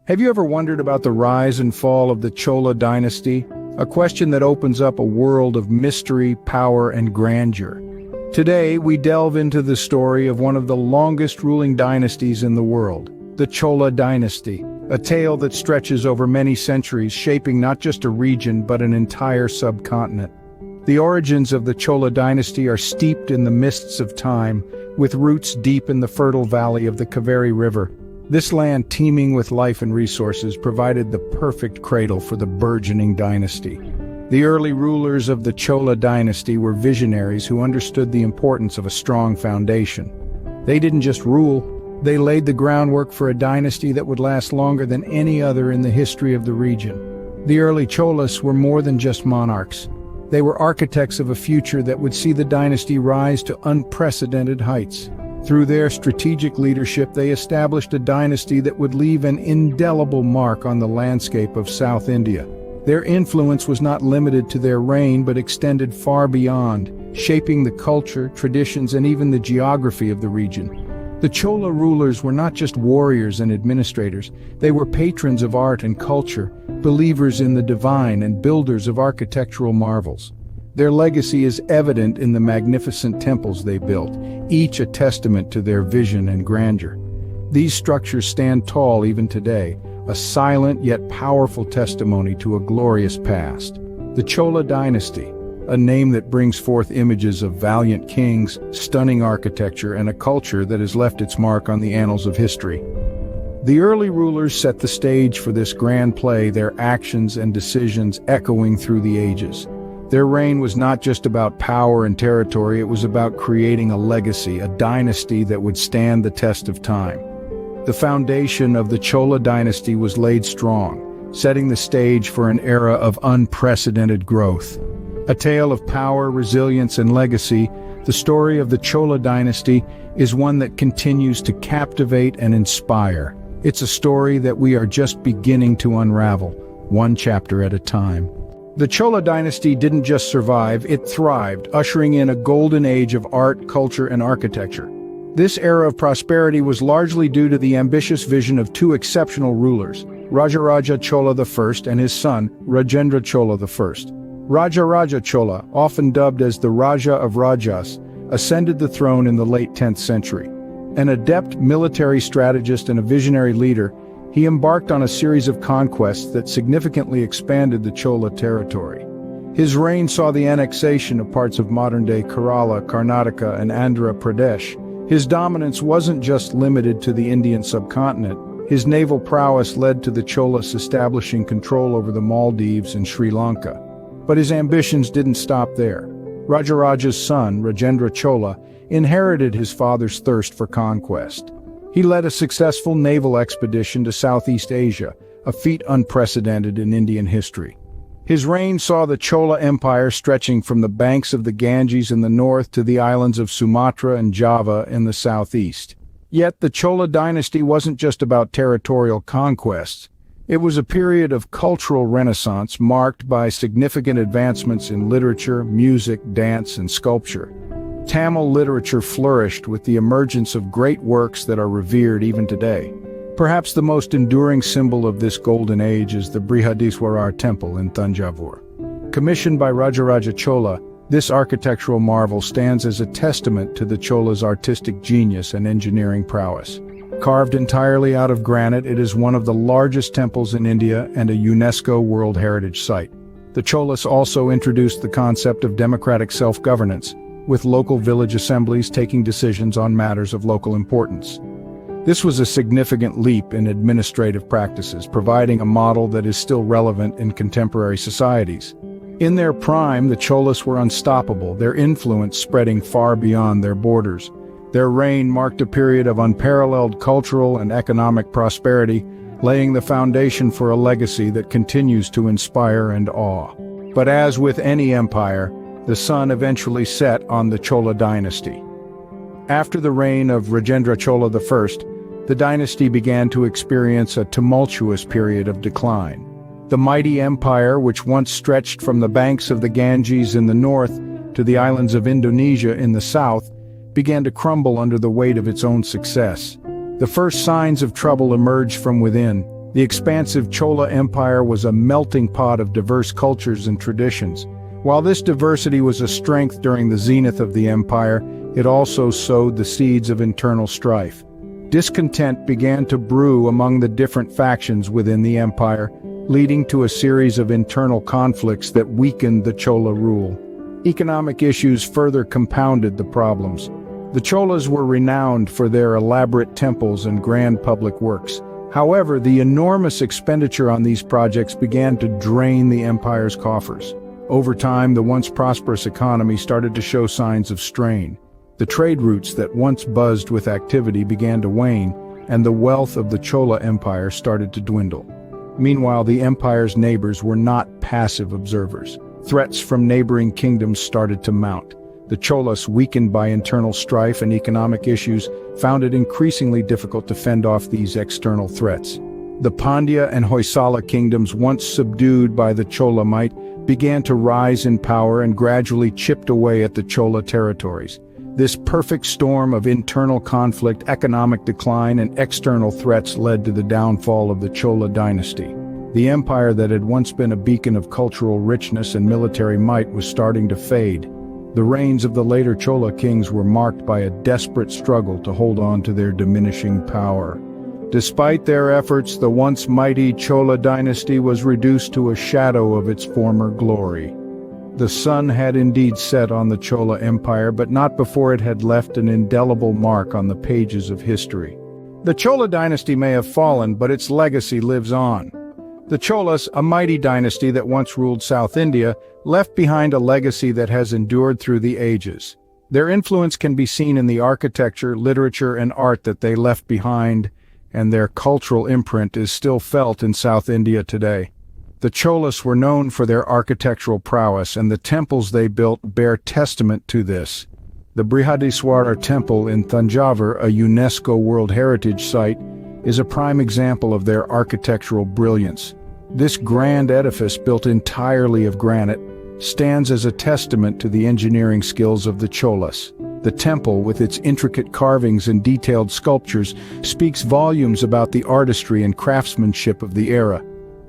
Have you ever wondered about the rise and fall of the Chola dynasty? A question that opens up a world of mystery, power, and grandeur. Today, we delve into the story of one of the longest ruling dynasties in the world, the Chola Dynasty, a tale that stretches over many centuries, shaping not just a region but an entire subcontinent. The origins of the Chola dynasty are steeped in the mists of time, with roots deep in the fertile valley of the Kaveri River. This land, teeming with life and resources, provided the perfect cradle for the burgeoning dynasty. The early rulers of the Chola dynasty were visionaries who understood the importance of a strong foundation. They didn't just rule, they laid the groundwork for a dynasty that would last longer than any other in the history of the region. The early Cholas were more than just monarchs. They were architects of a future that would see the dynasty rise to unprecedented heights. Through their strategic leadership, they established a dynasty that would leave an indelible mark on the landscape of South India. Their influence was not limited to their reign but extended far beyond, shaping the culture, traditions, and even the geography of the region. The Chola rulers were not just warriors and administrators, they were patrons of art and culture, believers in the divine and builders of architectural marvels. Their legacy is evident in the magnificent temples they built, each a testament to their vision and grandeur. These structures stand tall even today, a silent yet powerful testimony to a glorious past. The Chola dynasty, a name that brings forth images of valiant kings, stunning architecture, and a culture that has left its mark on the annals of history. The early rulers set the stage for this grand play, their actions and decisions echoing through the ages. Their reign was not just about power and territory, it was about creating a legacy, a dynasty that would stand the test of time. The foundation of the Chola dynasty was laid strong, setting the stage for an era of unprecedented growth. A tale of power, resilience, and legacy, the story of the Chola dynasty is one that continues to captivate and inspire. It's a story that we are just beginning to unravel, one chapter at a time. The Chola dynasty didn't just survive, it thrived, ushering in a golden age of art, culture, and architecture. This era of prosperity was largely due to the ambitious vision of two exceptional rulers, Rajaraja Chola I and his son, Rajendra Chola I. Rajaraja Chola, often dubbed as the Raja of Rajas, ascended the throne in the late 10th century. An adept military strategist and a visionary leader, he embarked on a series of conquests that significantly expanded the Chola territory. His reign saw the annexation of parts of modern-day Kerala, Karnataka, and Andhra Pradesh. His dominance wasn't just limited to the Indian subcontinent. His naval prowess led to the Cholas establishing control over the Maldives and Sri Lanka. But his ambitions didn't stop there. Rajaraja's son, Rajendra Chola, inherited his father's thirst for conquest. He led a successful naval expedition to Southeast Asia, a feat unprecedented in Indian history. His reign saw the Chola Empire stretching from the banks of the Ganges in the north to the islands of Sumatra and Java in the southeast. Yet the Chola dynasty wasn't just about territorial conquests. It was a period of cultural renaissance marked by significant advancements in literature, music, dance, and sculpture. Tamil literature flourished with the emergence of great works that are revered even today. Perhaps the most enduring symbol of this golden age is the Brihadeeswarar Temple in Thanjavur. Commissioned by Rajaraja Chola, this architectural marvel stands as a testament to the Chola's artistic genius and engineering prowess. Carved entirely out of granite, it is one of the largest temples in India and a UNESCO World Heritage Site. The Cholas also introduced the concept of democratic self-governance, with local village assemblies taking decisions on matters of local importance. This was a significant leap in administrative practices, providing a model that is still relevant in contemporary societies. In their prime, the Cholas were unstoppable, their influence spreading far beyond their borders. Their reign marked a period of unparalleled cultural and economic prosperity, laying the foundation for a legacy that continues to inspire and awe. But as with any empire, the sun eventually set on the Chola dynasty. After the reign of Rajendra Chola I, the dynasty began to experience a tumultuous period of decline. The mighty empire, which once stretched from the banks of the Ganges in the north to the islands of Indonesia in the south, began to crumble under the weight of its own success. The first signs of trouble emerged from within, The expansive Chola Empire was a melting pot of diverse cultures and traditions. While this diversity was a strength during the zenith of the empire, it also sowed the seeds of internal strife. Discontent began to brew among the different factions within the empire, leading to a series of internal conflicts that weakened the Chola rule. Economic issues further compounded the problems. The Cholas were renowned for their elaborate temples and grand public works. However, the enormous expenditure on these projects began to drain the empire's coffers. Over time, the once prosperous economy started to show signs of strain. The trade routes that once buzzed with activity began to wane, and the wealth of the Chola Empire started to dwindle. Meanwhile, the empire's neighbors were not passive observers. Threats from neighboring kingdoms started to mount. The Cholas, weakened by internal strife and economic issues, found it increasingly difficult to fend off these external threats. The Pandya and Hoysala kingdoms, once subdued by the Chola might, began to rise in power and gradually chipped away at the Chola territories. This perfect storm of internal conflict, economic decline, and external threats led to the downfall of the Chola dynasty. The empire that had once been a beacon of cultural richness and military might was starting to fade. The reigns of the later Chola kings were marked by a desperate struggle to hold on to their diminishing power. Despite their efforts, the once mighty Chola dynasty was reduced to a shadow of its former glory. The sun had indeed set on the Chola Empire, but not before it had left an indelible mark on the pages of history. The Chola dynasty may have fallen, but its legacy lives on. The Cholas, a mighty dynasty that once ruled South India, left behind a legacy that has endured through the ages. Their influence can be seen in the architecture, literature, and art that they left behind, and their cultural imprint is still felt in South India today. The Cholas were known for their architectural prowess, and the temples they built bear testament to this. The Brihadeeswarar Temple in Thanjavur, a UNESCO World Heritage Site, is a prime example of their architectural brilliance. This grand edifice, built entirely of granite, stands as a testament to the engineering skills of the Cholas. The temple, with its intricate carvings and detailed sculptures, speaks volumes about the artistry and craftsmanship of the era.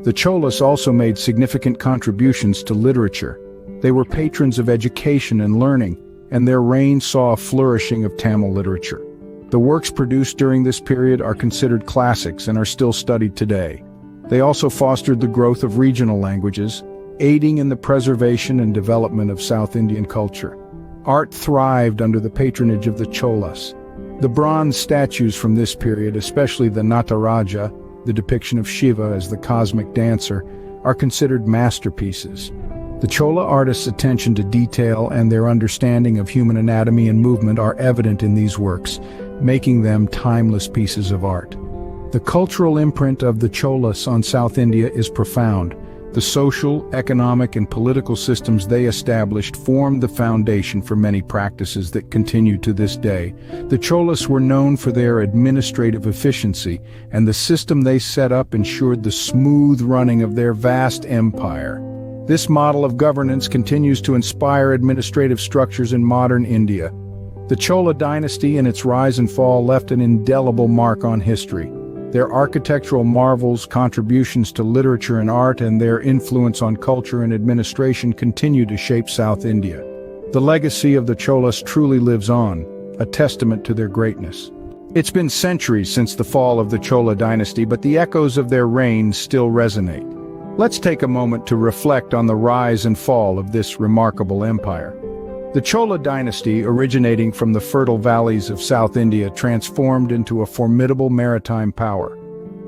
The Cholas also made significant contributions to literature. They were patrons of education and learning, and their reign saw a flourishing of Tamil literature. The works produced during this period are considered classics and are still studied today. They also fostered the growth of regional languages, aiding in the preservation and development of South Indian culture. Art thrived under the patronage of the Cholas. The bronze statues from this period, especially the Nataraja, the depiction of Shiva as the cosmic dancer, are considered masterpieces. The Chola artists' attention to detail and their understanding of human anatomy and movement are evident in these works, making them timeless pieces of art. The cultural imprint of the Cholas on South India is profound. The social, economic, and political systems they established formed the foundation for many practices that continue to this day. The Cholas were known for their administrative efficiency, and the system they set up ensured the smooth running of their vast empire. This model of governance continues to inspire administrative structures in modern India. The Chola dynasty and its rise and fall left an indelible mark on history. Their architectural marvels, contributions to literature and art, and their influence on culture and administration continue to shape South India. The legacy of the Cholas truly lives on, a testament to their greatness. It's been centuries since the fall of the Chola dynasty, but the echoes of their reign still resonate. Let's take a moment to reflect on the rise and fall of this remarkable empire. The Chola dynasty, originating from the fertile valleys of South India, transformed into a formidable maritime power.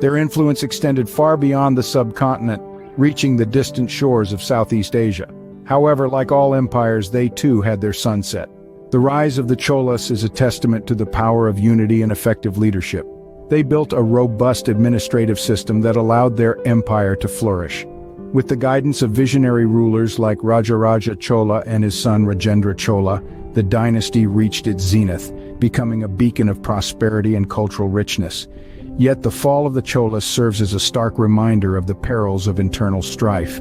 Their influence extended far beyond the subcontinent, reaching the distant shores of Southeast Asia. However, like all empires, they too had their sunset. The rise of the Cholas is a testament to the power of unity and effective leadership. They built a robust administrative system that allowed their empire to flourish. With the guidance of visionary rulers like Rajaraja Chola and his son Rajendra Chola, the dynasty reached its zenith, becoming a beacon of prosperity and cultural richness. Yet the fall of the Cholas serves as a stark reminder of the perils of internal strife.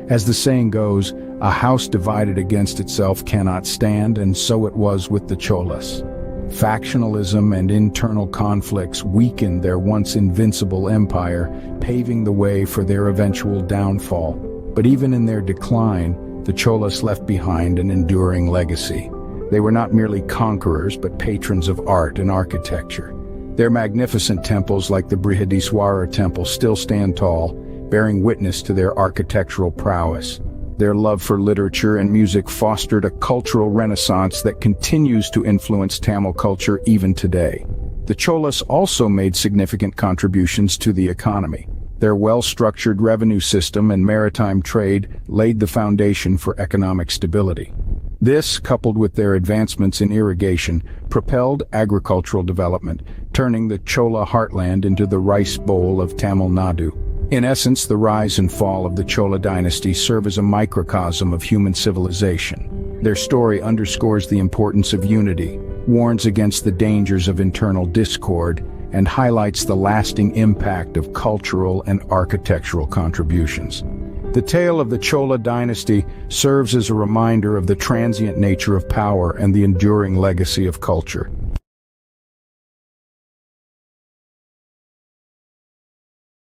As the saying goes, a house divided against itself cannot stand, and so it was with the Cholas. Factionalism and internal conflicts weakened their once invincible empire, paving the way for their eventual downfall. But even in their decline, the Cholas left behind an enduring legacy. They were not merely conquerors, but patrons of art and architecture. Their magnificent temples, like the Brihadeeswarar Temple, still stand tall, bearing witness to their architectural prowess. Their love for literature and music fostered a cultural renaissance that continues to influence Tamil culture even today. The Cholas also made significant contributions to the economy. Their well-structured revenue system and maritime trade laid the foundation for economic stability. This, coupled with their advancements in irrigation, propelled agricultural development, turning the Chola heartland into the rice bowl of Tamil Nadu. In essence, the rise and fall of the Chola dynasty serve as a microcosm of human civilization. Their story underscores the importance of unity, warns against the dangers of internal discord, and highlights the lasting impact of cultural and architectural contributions. The tale of the Chola dynasty serves as a reminder of the transient nature of power and the enduring legacy of culture.